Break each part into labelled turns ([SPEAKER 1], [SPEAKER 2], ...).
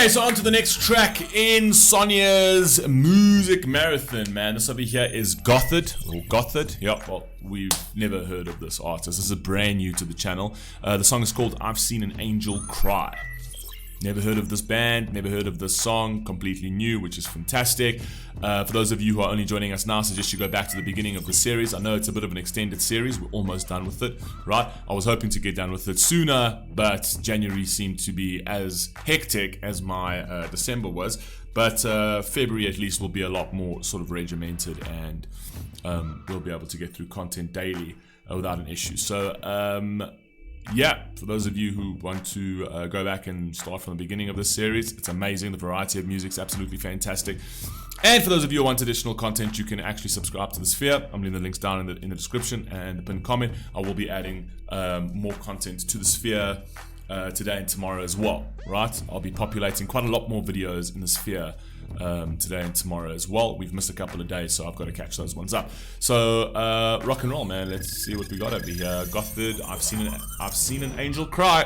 [SPEAKER 1] Okay, so on to the next track in Sonia's music marathon, man. This over here is Gotthard, or Gotthard. Yeah, well, we've never heard of this artist. This is brand new to the channel. The song is called I've Seen an Angel Cry. Never heard of this band, never heard of this song, completely new, which is fantastic. For those of you who are only joining us now, I suggest you go back to the beginning of the series. I know it's a bit of an extended series, we're almost done with it, right? I was hoping to get done with it sooner, but January seemed to be as hectic as my December was. But February at least will be a lot more sort of regimented, and we'll be able to get through content daily without an issue. So, yeah, for those of you who want to go back and start from the beginning of this series, it's amazing. The variety of music's absolutely fantastic. And for those of you who want additional content, you can actually subscribe to the Sphere. I'm leaving the links down in the description and the pinned comment. I will be adding more content to the Sphere today and tomorrow as well, right? I'll be populating quite a lot more videos in the Sphere today and tomorrow as well. We've missed a couple of days, so I've got to catch those ones up. So rock and roll, man. Let's see what we got over here. Gotthard, I've seen an angel cry.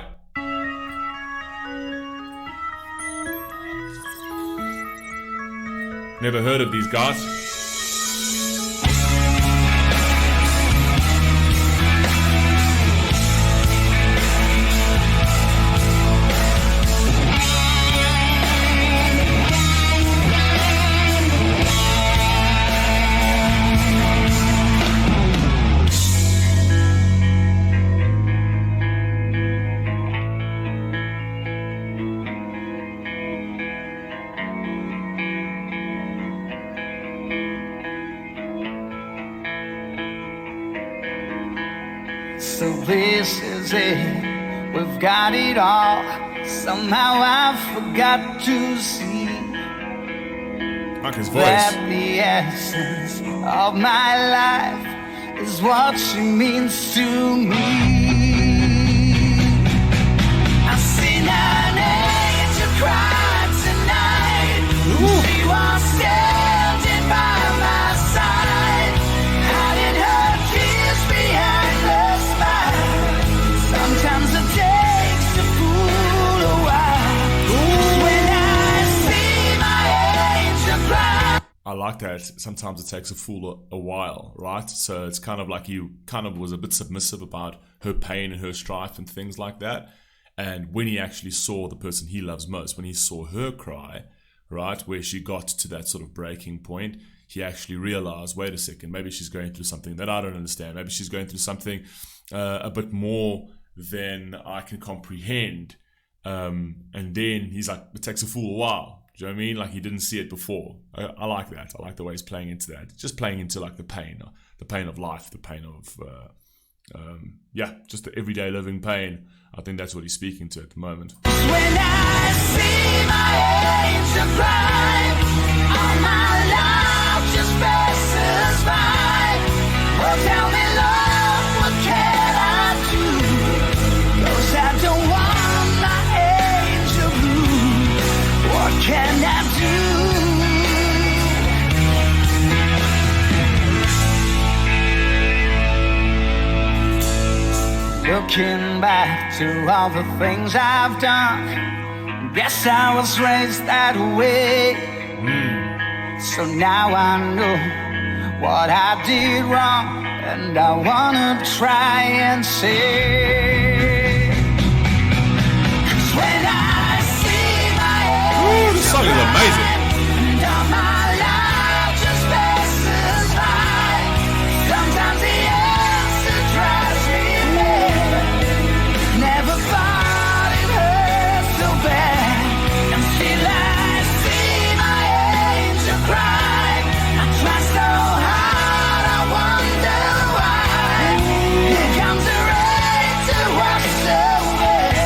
[SPEAKER 1] Never heard of these guys.
[SPEAKER 2] So this is it, we've got it all. Somehow I forgot to see
[SPEAKER 1] like his voice.
[SPEAKER 2] That the essence of my life is what she means to me. I've seen an angel cry tonight. Ooh. She was standing by my side, hiding her tears behind the smile. Sometimes it takes a fool a while. Ooh. When I see my angel cry.
[SPEAKER 1] I like that. Sometimes it takes a fool a while, right? So it's kind of like you kind of was a bit submissive about her pain and her strife and things like that. And when he actually saw the person he loves most, when he saw her cry, right, where she got to that sort of breaking point, he actually realized, wait a second, maybe she's going through something that I don't understand. Maybe she's going through something a bit more than I can comprehend. And then he's like, it takes a fool a while. Do you know what I mean? Like he didn't see it before. I like that. I like the way he's playing into that. Just playing into like the pain of life, the pain of, just the everyday living pain. I think that's what he's speaking to at the moment.
[SPEAKER 2] When I see my angel cry, all my life just passes by. Oh, tell me, love, what can I do? 'Cause I don't want my angel blue. What can I do? Looking back to all the things I've done, guess I was raised that way. So now I know what I did wrong, and I wanna try and say, 'cause when I see my
[SPEAKER 1] Ooh, this song is amazing.
[SPEAKER 2] and all my life just passes by, sometimes the answer drives me mad. Never thought it hurt so bad, until I see my angel cry. I try so hard, I wonder why. Here comes the rain to wash away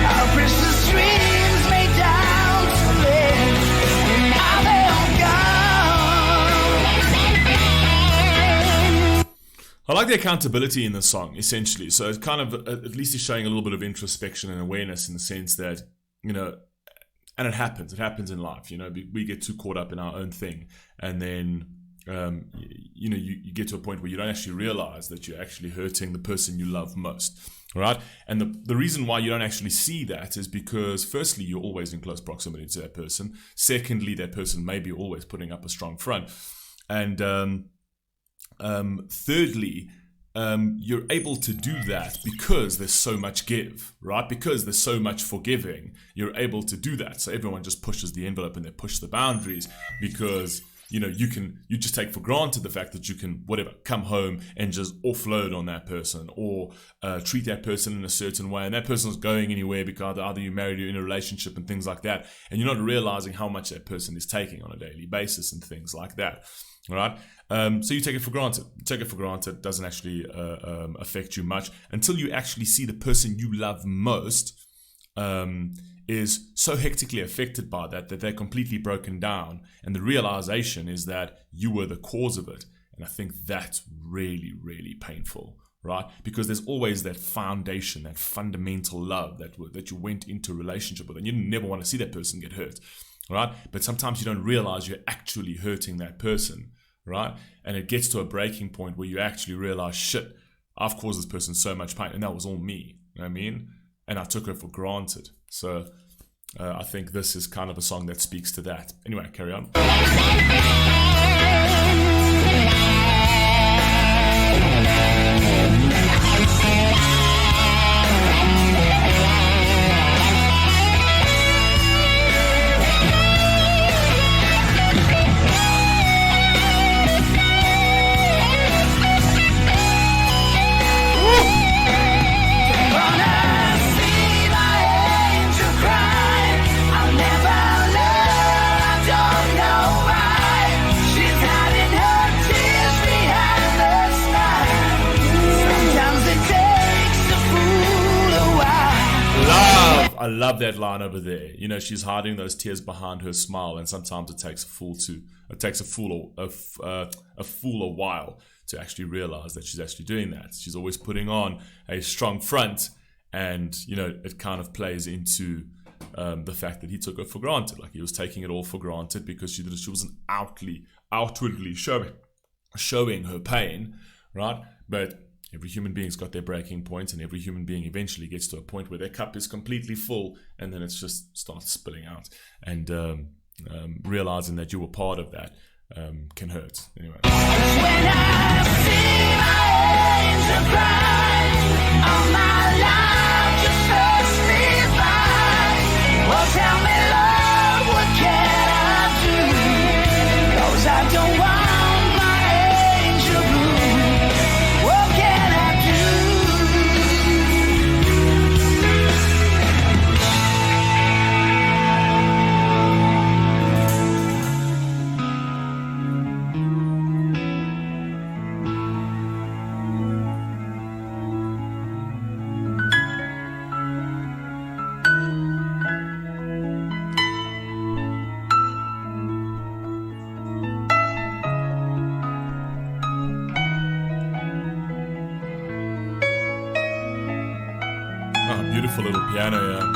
[SPEAKER 2] our precious dreams made down to live, and now they're all gone.
[SPEAKER 1] I like the accountability in the song, essentially. So it's kind of, at least he's showing a little bit of introspection and awareness in the sense that, you know, and it happens in life, you know, we get too caught up in our own thing. And then you get to a point where you don't actually realize that you're actually hurting the person you love most, right? And the reason why you don't actually see that is because, firstly, you're always in close proximity to that person. Secondly, that person may be always putting up a strong front. And thirdly, you're able to do that because there's so much give, right? Because there's so much forgiving, you're able to do that. So everyone just pushes the envelope and they push the boundaries because, you just take for granted the fact that you can, come home and just offload on that person or treat that person in a certain way. And that person's going anywhere because either you're married or in a relationship and things like that. And you're not realizing how much that person is taking on a daily basis and things like that. All right. So you take it for granted. Take it for granted. Doesn't actually affect you much until you actually see the person you love most is so hectically affected by that they're completely broken down. And the realization is that you were the cause of it. And I think that's really, really painful, right? Because there's always that foundation, that fundamental love that you went into a relationship with. And you never want to see that person get hurt, right? But sometimes you don't realize you're actually hurting that person, right? And it gets to a breaking point where you actually realize, shit, I've caused this person so much pain, and that was all me. You know what I mean? And I took her for granted. So I think this is kind of a song that speaks to that. Anyway, carry on. I love that line over there. She's hiding those tears behind her smile, and sometimes it takes a fool a while to actually realize that she's actually doing that. She's always putting on a strong front, and it kind of plays into the fact that he took her for granted. Like, he was taking it all for granted because she wasn't outwardly showing her pain, right? But every human being's got their breaking point, and every human being eventually gets to a point where their cup is completely full, and then it just starts spilling out. And realizing that you were part of that can hurt. Anyway.
[SPEAKER 2] When I see my angel cry, all my life just pass me by. Well, tell me, Lord, what can I do? 'Cause I don't want my angel blue. What can I do?
[SPEAKER 1] Beautiful little piano, yeah.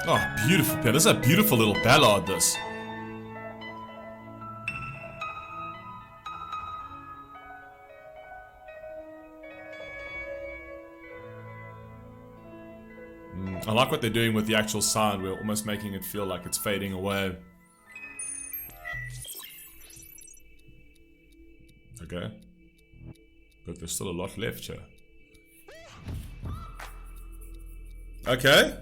[SPEAKER 1] Oh, beautiful piano. This is a beautiful little ballad, this. I like what they're doing with the actual sound. We're almost making it feel like it's fading away. Okay, but there's still a lot left here. Okay,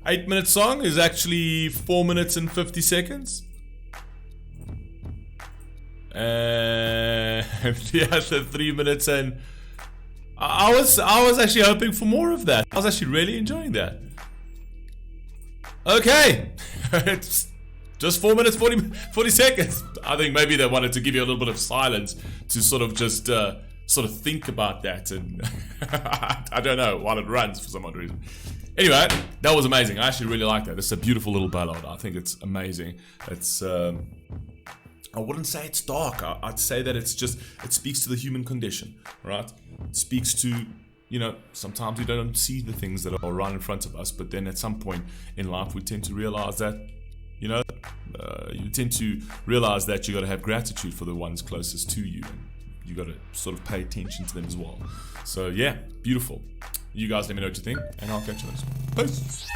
[SPEAKER 1] 8-minute song is actually 4 minutes and 50 seconds. And yeah, so 3 minutes, and I was actually hoping for more of that. I was actually really enjoying that. Okay, it's just 4 minutes 40 seconds. I think maybe they wanted to give you a little bit of silence to sort of just sort of think about that, and I don't know, while it runs for some odd reason. Anyway, that was amazing. I actually really like that. It's a beautiful little ballad. I think it's amazing. It's I wouldn't say it's dark. I'd say that it speaks to the human condition, right? It speaks to you know, sometimes we don't see the things that are right in front of us, but then at some point in life we tend to realize that, you know, you tend to realize that you got to have gratitude for the ones closest to you, and you got to sort of pay attention to them as well. So yeah, beautiful. You guys let me know what you think, and I'll catch you next one. Peace.